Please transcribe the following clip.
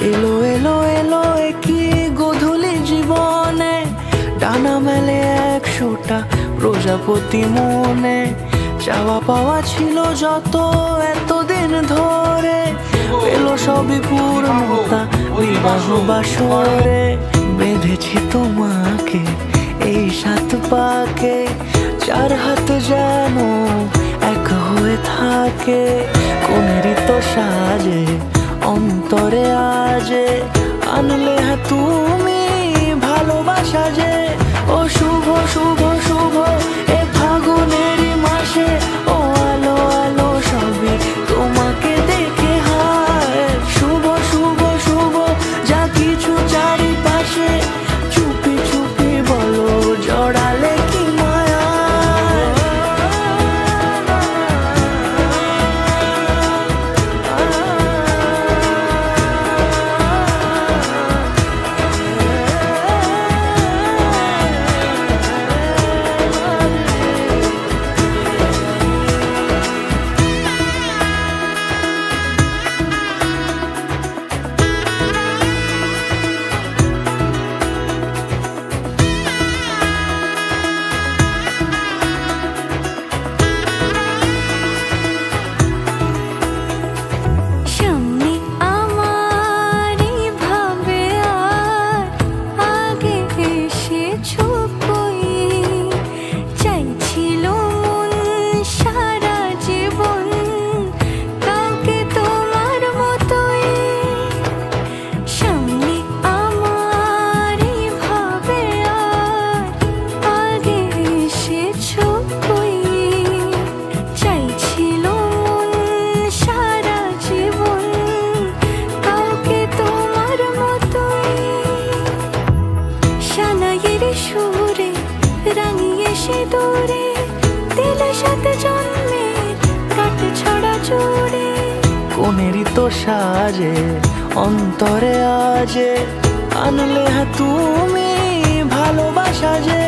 এলো এলো এলো কি গোধূলি জীবনে, ডানা মেলে 100টা প্রজাপতি মনে। চাওয়া পাওয়া ছিল যত এতদিন ধরে, এলো সবই পূর্ণতা বিবাহ বাসরে। বেঁধেছি তোমাকে এই 7 পাকে, 4 হাত যেন এক হয়ে থাকে। কোনেরই তো সাজে অন্তরে আজে, আনলে হ্যাঁ তুমি ভালোবাসা যে। ও শুভ শুভ শুভ এ ফাগুনেরই মাসে, ও আলো আলো সবই তোমাকে দেখে হায়। শুভ শুভ শুভ যা কিছু চারিপাশে, চুপি চুপি বলো জড়ালে কি মায়া। কোনেরই তো সাজে অন্তরে আজে, আনলে হ্যাঁ তুমি ভালোবাসা যে।